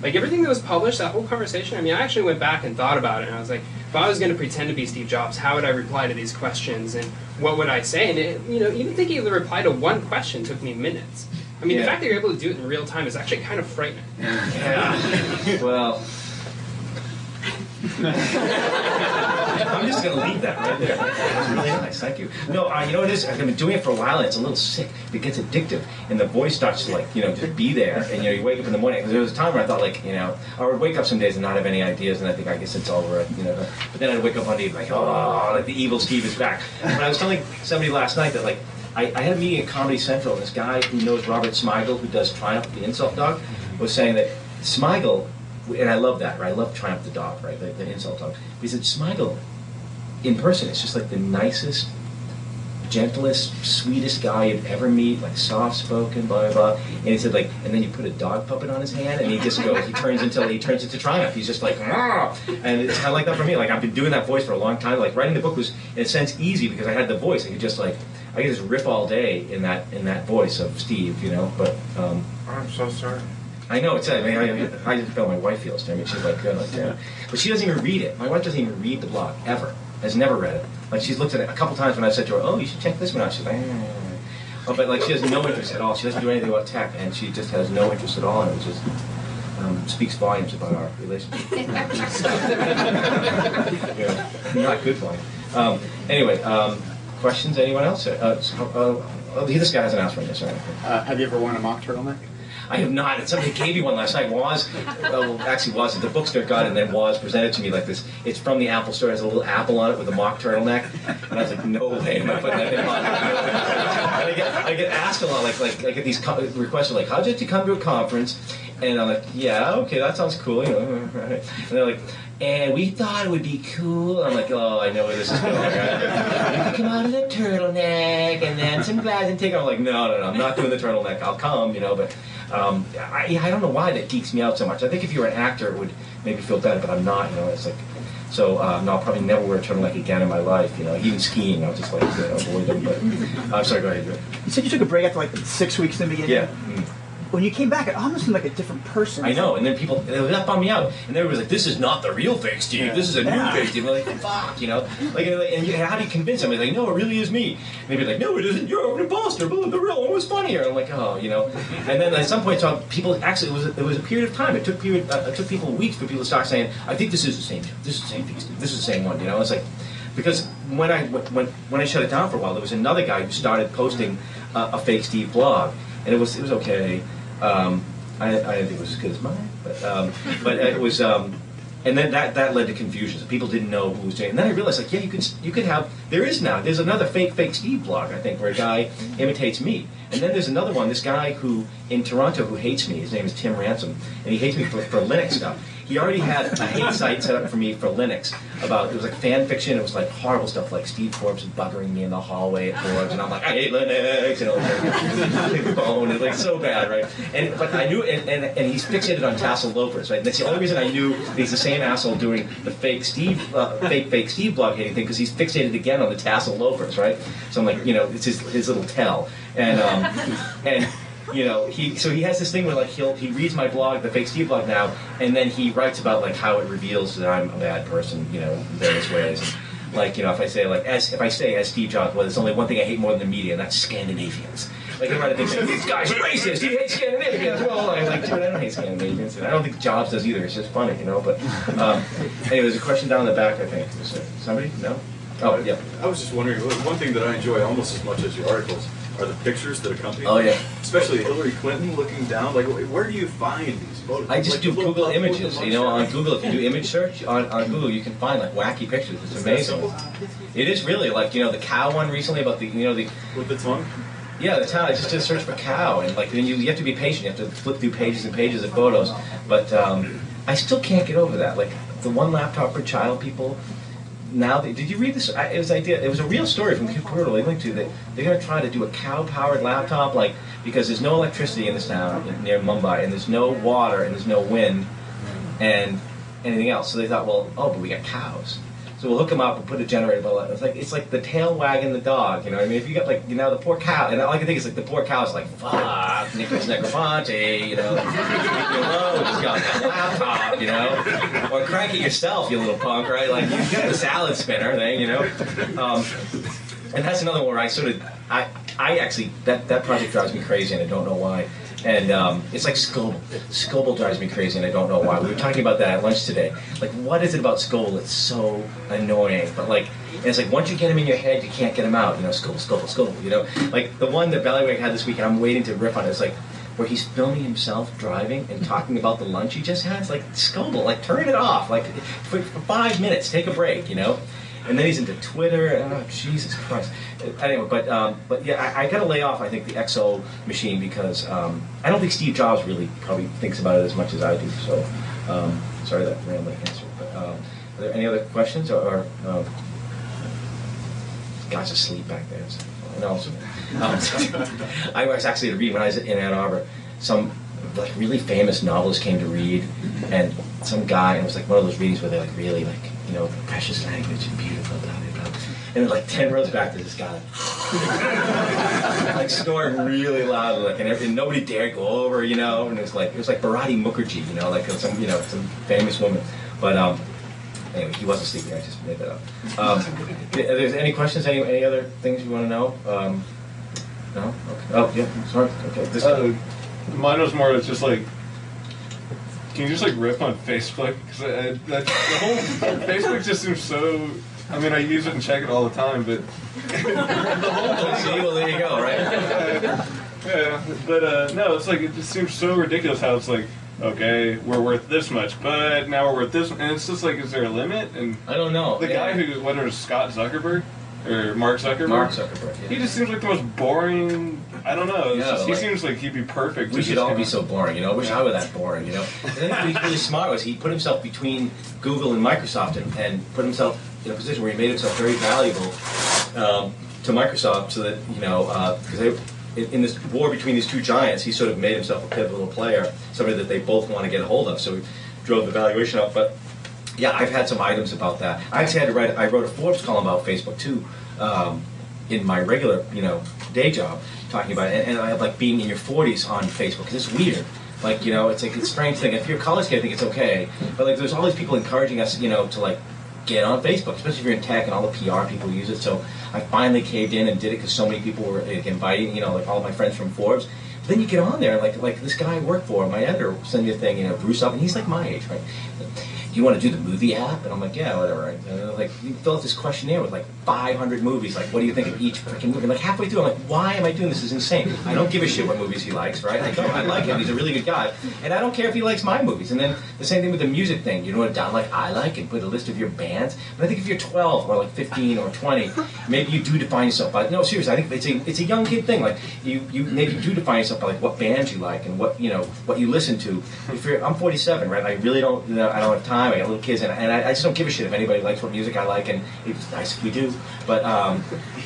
Like, everything that was published, that whole conversation, I actually went back and thought about it, and I was like, if I was going to pretend to be Steve Jobs, how would I reply to these questions, and what would I say? And, even thinking of the reply to one question took me minutes. The fact that you're able to do it in real time is actually kind of frightening.
Yeah. Well... I'm just going to leave that right there. That's really nice. Thank you. No, it is. I've been doing it for a while, and it's a little sick. It gets addictive, and the voice starts to, like, just be there. And, you wake up in the morning. Because there was a time where I thought, like, I would wake up some days and not have any ideas, and I guess it's over. But then I'd wake up one day like, oh, like the evil Steve is back. But I was telling somebody last night that, like, I had a meeting at Comedy Central, and this guy who knows Robert Smigel, who does Triumph, the insult dog, was saying that Smigel, and I love that, right? I love Triumph the dog, right? The insult dog. But he said, Smigel in person, it's just like the nicest, gentlest, sweetest guy you'd ever meet, like soft-spoken, blah blah blah. And he said like, and then you put a dog puppet on his hand, and he just goes, he turns into Triumph. He's just like, "Rah!" And it's kind of like that for me. Like I've been doing that voice for a long time. Like writing the book was in a sense easy because I had the voice. I could just riff all day in that voice of Steve, you know. But
I'm so sorry.
I know it's. I mean, I just feel my wife feels. I mean, she's like, yeah. But she doesn't even read it. My wife doesn't even read the blog ever. Has never read it. Like she's looked at it a couple times when I said to her, "Oh, you should check this one out." She's like, oh, but like she has no interest at all. She doesn't do anything about tech, and she just has no interest at all. And it just speaks volumes about our relationship. Yeah, not good volume. Anyway, questions? Anyone else? This guy hasn't asked for this. Right?
Have you ever worn a mock turtleneck?
I have not. And somebody gave me one last night. Actually was. The bookstore got it and then presented to me like this. It's from the Apple store. It has a little apple on it with a mock turtleneck. And I was like, no way am I putting that thing on. And I get asked a lot, like I get these requests like, how did you come to a conference? And I'm like, yeah, okay, that sounds cool, you know. Right. And they're like, and we thought it would be cool. I'm like, oh, I know where this is going. Right? You can come out in a turtleneck and then some glasses and take off. I'm like, no, I'm not doing the turtleneck. I'll come, you know, but I don't know why that geeks me out so much. I think if you were an actor, it would maybe feel better, but I'm not, you know. It's like, so no, I'll probably never wear a turtleneck again in my life, you know. Even skiing, I'll just like avoid them. But I'm sorry, go ahead.
You said you took a break after like 6 weeks in the beginning.
Yeah.
When you came back, it almost seemed like a different person.
I know, and then that bummed me out. And everybody was like, this is not the real fake Steve. Yeah. This is a new fake Steve. I'm like, fuck, you know? How do you convince them? They're like, no, it really is me. And they'd be like, no, it isn't. You're an imposter. But the real one was funnier. I'm like, oh, you know? And then at some point, people actually, it was a period of time. It took people weeks for people to start saying, I think this is the same. This is the same fake Steve. This is the same one, you know? It's like, because when I shut it down for a while, there was another guy who started posting a fake Steve blog. And it was okay. I didn't think it was as good as mine, but it was, and then that led to confusion. So people didn't know who was doing it. And then I realized, like, yeah, you could have. There's another fake Steve blog, I think, where a guy imitates me. And then there's another one, this guy who in Toronto who hates me. His name is Tim Ransom, and he hates me for Linux stuff. He already had a hate site set up for me for Linux it was like fan fiction. It was like horrible stuff, like Steve Forbes buggering me in the hallway at Forbes, and I'm like, I hate Linux, you know, phone, and like so bad, right? But I knew, and he's fixated on tassel loafers, right? And that's the only reason I knew he's the same asshole doing the fake Steve blog hating thing, because he's fixated again on the tassel loafers, right? So I'm like, you know, it's his little tell, and. You know, he has this thing where like he reads my blog, the fake Steve blog now, and then he writes about like how it reveals that I'm a bad person, you know, in various ways. And, like, you know, if I say as Steve Jobs, well, there's only one thing I hate more than the media, and that's Scandinavians. Like, I write a thing saying, this guy's racist, he hates Scandinavians. Well, I'm like, dude, I don't hate Scandinavians, and I don't think Jobs does either. It's just funny, you know. But anyway, there's a question down in the back, I think. Was there somebody? No. Oh, yeah.
I was just wondering, one thing that I enjoy almost as much as your articles are the pictures that accompany them.
Oh, yeah.
Especially Hillary Clinton looking down. Like, where do you find these photos?
I just do Google images. You know, on Google, if you do image search, on Google, you can find, like, wacky pictures. It's amazing. It is really, like, you know, the cow one recently about the, you know, the...
With the tongue?
Yeah, the town. I just did a search for cow, and, like, then you have to be patient. You have to flip through pages and pages of photos. But I still can't get over that. Like, the one laptop per child people... Now, did you read this? It was a real story from Portal. They linked to that they're going to try to do a cow-powered laptop, like, because there's no electricity in this town near Mumbai, and there's no water, and there's no wind, and anything else. So they thought, well, but we got cows, so we'll hook them up and put a generator below it. It's like the tail wagging the dog, you know what I mean? If you got, like, you know, the poor cow, and all I can think is, like, the poor cow's like, fuck, Nicholas Negroponte, you know, leave me alone, just got that laptop, you know, or crank it yourself, you little punk, right? Like, you got the salad spinner thing, you know. And that's another one where I actually, that project drives me crazy, and I don't know why. And it's like Scoble. Scoble drives me crazy, and I don't know why. We were talking about that at lunch today. Like, what is it about Scoble that's so annoying? But, like, and it's like, once you get him in your head, you can't get him out. You know, Scoble, you know? Like, the one that Ballywag had this week, and I'm waiting to riff on it, it's like, where he's filming himself driving and talking about the lunch he just had. It's like, Scoble, like, turn it off. Like, for 5 minutes, take a break, you know? And then he's into Twitter. Oh, Jesus Christ. Anyway, but yeah, I got to lay off, I think, the XO machine, because I don't think Steve Jobs really probably thinks about it as much as I do. So, sorry that rambling answer. But are there any other questions? Or guy's asleep back there. So, no, I was actually to read when I was in Ann Arbor. Some like really famous novelist came to read, and some guy, and it was like one of those readings where they're like really like, you know, precious language and beautiful, blah, blah, blah. And then like 10 rows back to this guy, like snoring really loud, like, and nobody dared go over, you know. And it was like Bharati Mukherjee, you know, like some famous woman. But anyway, he wasn't sleeping. I just made that up. Are there any questions? Any other things you want to know? No. Okay. Oh yeah. Sorry. Okay. This.
Mine was more. It's just like. Can you just like rip on Facebook? Because the whole Facebook just seems so. I mean, I use it and check it all the time, but the whole
thing. Well, there you go, right?
Yeah, but no, it's like it just seems so ridiculous how it's like, okay, we're worth this much, but now we're worth this, and it's just like, is there a limit? And
I don't know.
The guy who, whether it's Scott Zuckerberg or Mark Zuckerberg,
yeah.
He just seems like the most boring. I don't know.
Yeah,
just, he seems like he'd be perfect.
We should all be so boring, you know. I wish I were that boring, you know. I think what he's really smart was he put himself between Google and Microsoft and put himself in a position where he made himself very valuable to Microsoft, so that, you know, because in this war between these two giants, he sort of made himself a pivotal player, somebody that they both want to get a hold of. So he drove the valuation up. But yeah, I've had some items about that. I actually had to write. I wrote a Forbes column about Facebook too, in my regular, you know, day job, talking about it. And I have like being in your 40s on Facebook, because it's weird. Like, you know, it's like a strange thing. If you're a college kid, I think it's okay. But like, there's all these people encouraging us, you know, to like get on Facebook, especially if you're in tech and all the PR people use it. So I finally caved in and did it because so many people were inviting, you know, like all my friends from Forbes. But then you get on there, like this guy I work for, my editor, send me a thing, you know, Bruce up, and he's like my age, right? Do you want to do the movie app? And I'm like, yeah, whatever. Right? And like, you fill out this questionnaire with like 500 movies. Like, what do you think of each freaking movie? And like halfway through, I'm like, why am I doing this? This is insane. I don't give a shit what movies he likes, right? I like him. He's a really good guy, and I don't care if he likes my movies. And then the same thing with the music thing. You know what like I like, and put a list of your bands. But I think if you're 12 or like 15 or 20, maybe you do define yourself by. No, seriously, I think it's a young kid thing. Like you maybe do define yourself by like what bands you like and what you listen to. I'm 47, right? I really don't. You know, I don't have time. I got little kids, and I just don't give a shit if anybody likes what music I like, and it's nice if we do. But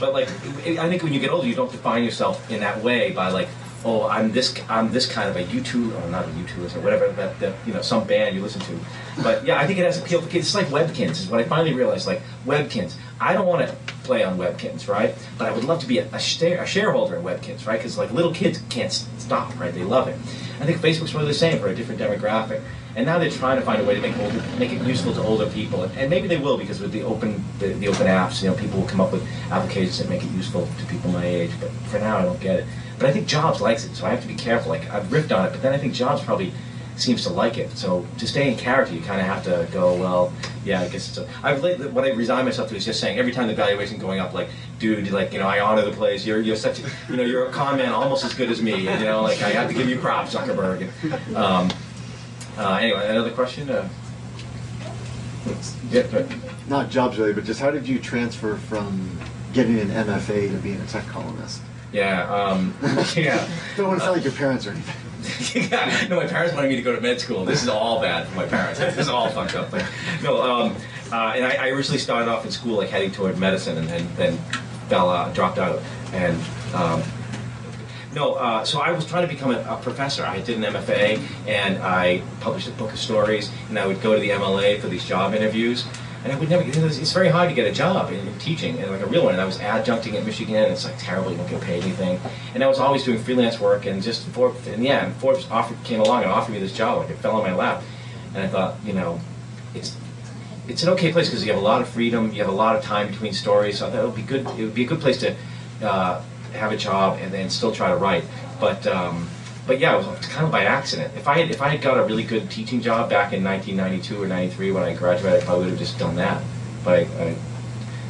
like, I think when you get older, you don't define yourself in that way by like, oh, I'm this kind of a U2, or not a U2 or whatever that you know, some band you listen to. But yeah, I think it has appeal for kids. It's like Webkins is what I finally realized. Like Webkins, I don't want to play on Webkins, right? But I would love to be a shareholder in Webkins, right? Because like little kids can't stop, right? They love it. I think Facebook's really the same for a different demographic. And now they're trying to find a way to make it useful to older people, and maybe they will, because with the open apps, you know, people will come up with applications that make it useful to people my age. But for now, I don't get it. But I think Jobs likes it, so I have to be careful. Like I've riffed on it, but then I think Jobs probably seems to like it. So to stay in character, you kind of have to go, well, yeah, I guess it's. What I resign myself to is just saying every time the valuation going up, like, dude, like, you know, I honor the place. You're such, you know, you're a con man almost as good as me. And, you know, like I have to give you props, Zuckerberg. And, anyway, another question? Yeah,
not jobs really, but just how did you transfer from getting an MFA to being a tech columnist?
Yeah, yeah.
Don't want to sound like your parents or anything.
Yeah, no, my parents wanted me to go to med school. This is all bad for my parents. This is all fucked up. Like, no, and I originally started off in school like heading toward medicine, and then dropped out, and. So I was trying to become a professor. I did an MFA, and I published a book of stories, and I would go to the MLA for these job interviews, and I would never. It's very hard to get a job in teaching, and like a real one. And I was adjuncting at Michigan, and it's like terrible. You don't get paid anything. And I was always doing freelance work, and Forbes came along and offered me this job. Like it fell on my lap, and I thought, you know, it's an okay place because you have a lot of freedom, you have a lot of time between stories. So I thought it would be good. It would be a good place to. Have a job and then still try to write, but yeah, it was kind of by accident. If I had got a really good teaching job back in 1992 or 93 when I graduated, I probably would have just done that, but I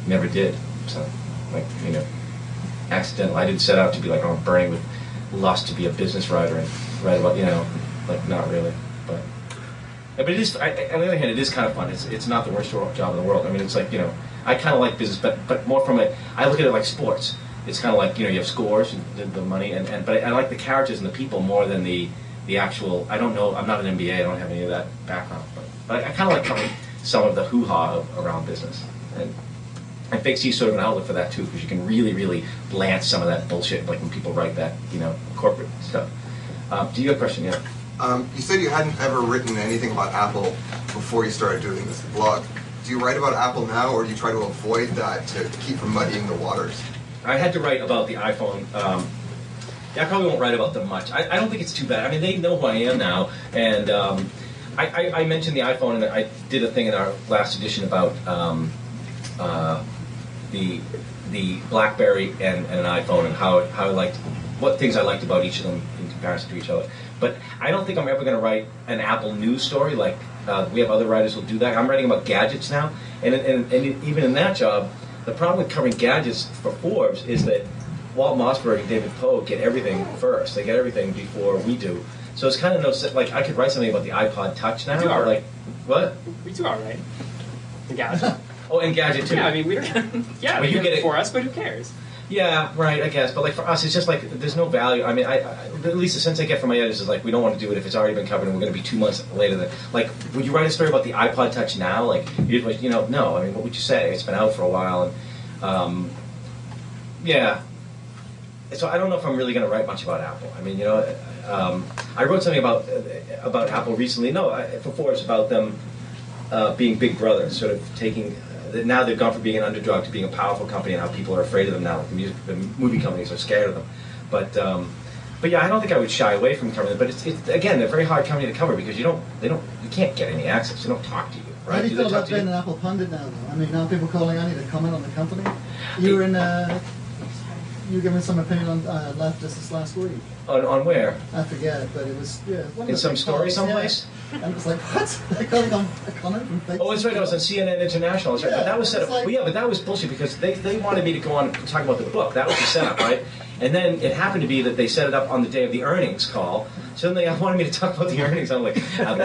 never did. So, like, you know, accidental. I didn't set out to be like, oh, I'm burning with lust to be a business writer and write about, you know, like, not really. But it is. On the other hand, it is kind of fun. It's not the worst job in the world. I mean, it's like, you know, I kind of like business, but more from I look at it like sports. It's kind of like, you know, you have scores and the money, but I like the characters and the people more than the actual. I don't know. I'm not an MBA. I don't have any of that background, but I kind of like some of the hoo-ha around business. And And Fake Steve's sort of an outlet for that too, because you can really, really lance some of that bullshit, like when people write that, corporate stuff. Do you have a question? Yeah.
You said you hadn't ever written anything about Apple before you started doing this blog. Do you write about Apple now, or do you try to avoid that to keep from muddying the waters?
I had to write about the iPhone. I probably won't write about them much. I don't think it's too bad. I mean, they know who I am now, and I mentioned the iPhone, and I did a thing in our last edition about the BlackBerry and an iPhone, and how I liked, what things I liked about each of them in comparison to each other. But I don't think I'm ever going to write an Apple news story like we have other writers who do that. I'm writing about gadgets now, and even in that job, the problem with covering gadgets for Forbes is that Walt Mossberg and David Poe get everything first. They get everything before we do. So it's kind of like I could write something about the iPod Touch now.
We do all right.
What?
We do all right. The gadget.
Oh, and gadget too.
Yeah, I mean we don't. Yeah,
well,
you get it for
it
us, but who cares?
Yeah, right. I guess, but like for us, it's just like there's no value. I mean, I at least the sense I get from my editors is like we don't want to do it if it's already been covered and we're going to be 2 months later. Than like, would you write a story about the iPod Touch now? Like, no. I mean, what would you say? It's been out for a while, and yeah. So I don't know if I'm really going to write much about Apple. I mean, I wrote something about Apple recently. For Forbes about them being Big Brother, sort of taking. Now they've gone from being an underdog to being a powerful company, and how people are afraid of them now. Like the movie companies are scared of them. But yeah, I don't think I would shy away from covering them. But it's again, they're a very hard company to cover because you can't get any access. They don't talk to you, right?
How do you feel about being an Apple pundit now, though? I mean, now people calling on you to comment on the company. You were you were giving some opinion on leftists this last week.
On where?
I forget, but it was
in some story someplace.
And it was like, what? They're calling on a comment from Facebook.
Oh, that's right. I was on CNN International. That's right. But that was set up. Well, yeah, but that was bullshit because they wanted me to go on and talk about the book. That was the setup, right? And then it happened to be that they set it up on the day of the earnings call. So then they wanted me to talk about the earnings. I'm like, oh,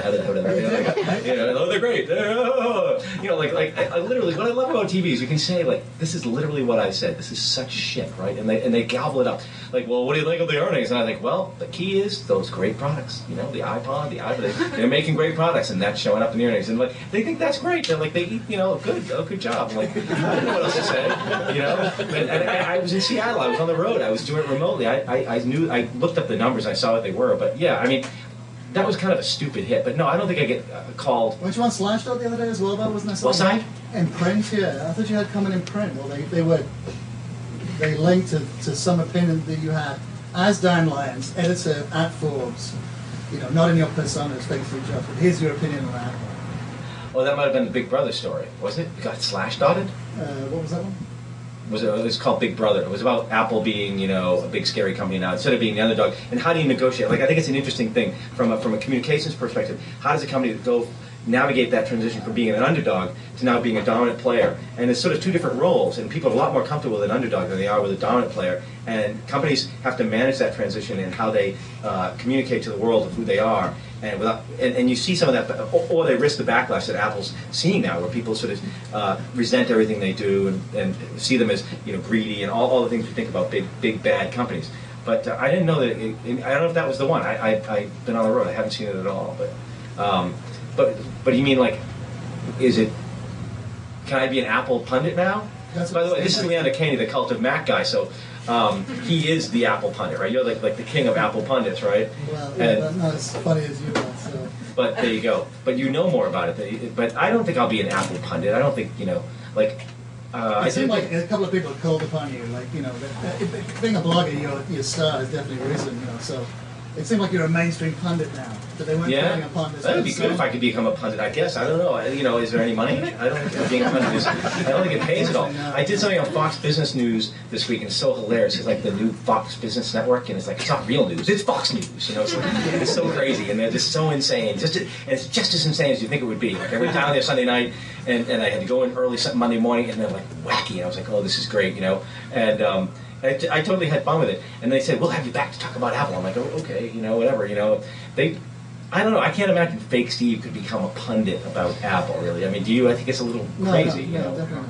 they're great. I literally, what I love about TV is you can say, like, this is literally what I said. This is such shit, right? And they gobble it up. Like, well, what do you think of the earnings? And I think, well, the key is those great products. The iPod, the iPad, they're making great products, and that's showing up in the earnings. And like, they think that's great. They're like, they eat, good job. I'm like, I don't know what else to say, And I was in Seattle. I was on the road. I was doing it remotely. I knew. I looked up the numbers. I saw what they were. But yeah, I mean, that was kind of a stupid hit. But no, I don't think I get called.
Weren't you on Slashdot the other day as well? That wasn't that
what side?
In print, yeah. I thought you had comment in print. Well, they linked to some opinion that you had as Dan Lyons, editor at Forbes. Not in your persona as Fake Steve Jobs, but here's your opinion on Apple.
Oh, that might have been the Big Brother story, wasn't it? It got Slashdotted?
What was that one?
It was called Big Brother. It was about Apple being, a big scary company now instead of being the underdog. And how do you negotiate? Like, I think it's an interesting thing from a communications perspective. How does a company go navigate that transition from being an underdog to now being a dominant player? And it's sort of two different roles, and people are a lot more comfortable with an underdog than they are with a dominant player. And companies have to manage that transition and how they communicate to the world of who they are. And you see some of that, or they risk the backlash that Apple's seeing now, where people sort of resent everything they do and see them as greedy and all the things we think about big bad companies. But I didn't know that. I don't know if that was the one. I've been on the road. I haven't seen it at all. But you mean like, is it? Can I be an Apple pundit now? By the way, this is Leander Caney, the Cult of Mac guy. So he is the Apple pundit, right? You're like the king of Apple pundits, right?
Well, yeah, not as funny as you are. So.
But there you go. But you know more about it. But I don't think I'll be an Apple pundit. I don't think
it seemed like a couple of people called upon you, being a blogger, your star has definitely risen, So it seemed like you're a mainstream pundit now. But they weren't calling upon this.
That would be good if I could become a pundit. I guess I don't know. Is there any money in it? I don't think being a pundit is. I don't think it pays at all. I did something on Fox Business News this week, and it's so hilarious. It's like the new Fox Business Network, and it's like it's not real news. It's Fox News. It's so crazy, and they're just so insane. And it's just as insane as you think it would be. Like every time there Sunday night, and I had to go in early Monday morning, and they're like wacky. And I was like, oh, this is great, And I totally had fun with it. And they said, we'll have you back to talk about Apple. I'm like, oh, okay, whatever. I don't know. I can't imagine Fake Steve could become a pundit about Apple, really. I mean, do you? I think it's a little crazy.
No, definitely not.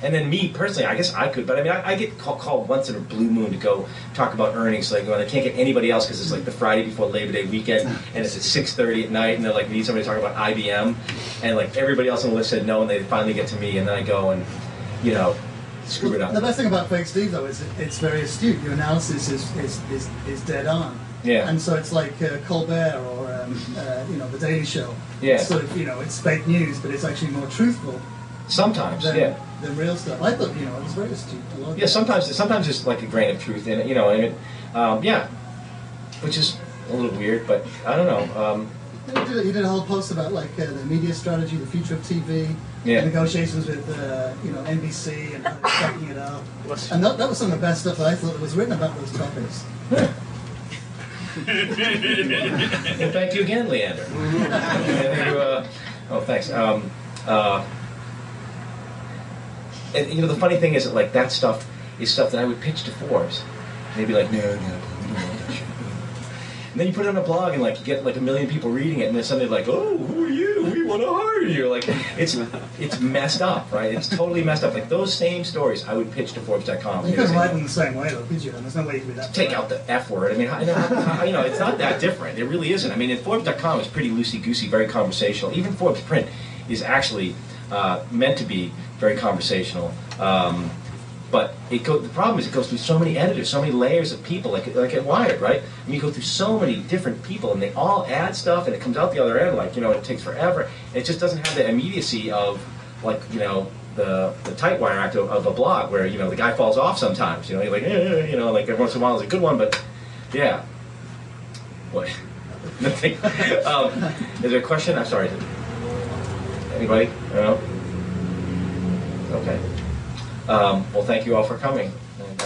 And then me, personally, I guess I could. But I mean, I get called once in a blue moon to go talk about earnings. So I go, and I can't get anybody else because it's like the Friday before Labor Day weekend, and it's at 6:30 at night, and they're like, need somebody to talk about IBM. And like everybody else on the list said no, and they finally get to me, and then I go and, screw it up.
The best thing about Fake Steve, though, is it's very astute. Your analysis is dead on.
Yeah.
And so it's like Colbert or The Daily Show.
Yeah.
It's sort of, it's fake news, but it's actually more truthful
Sometimes,
than real stuff. I thought, it was very astute. I loved
Yeah,
it.
sometimes there's like a grain of truth in it, yeah, which is a little weird, but I don't know.
You did a whole post about the media strategy, the future of TV,
Yeah.
negotiations with NBC and how they're stacking it up. And that was some of the best stuff that I thought was written about those topics.
Well, thank you again, Leander. Thanks. And the funny thing is that that stuff is stuff that I would pitch to Forbes. They'd be like, no, we don't want that shit. And then you put it on a blog and you get 1 million people reading it, and then suddenly oh, who are you? We want to hire you. It's messed up, right? It's totally messed up. Those same stories I would pitch to Forbes.com.
You couldn't write them the same way, though, could you? There's no way you could be that.
Take out the F word. I mean, it's not that different. It really isn't. I mean, Forbes.com is pretty loosey-goosey, very conversational. Even Forbes print is actually meant to be very conversational. But the problem is it goes through so many editors, so many layers of people, like at Wired, right? I mean, you go through so many different people, and they all add stuff, and it comes out the other end, it takes forever. It just doesn't have the immediacy of, the tightwire act of a blog, where, the guy falls off sometimes, you're like, every once in a while is a good one, but, yeah. What? Nothing. Is there a question? I'm sorry. Anybody? No? Okay. Well, thank you all for coming. And,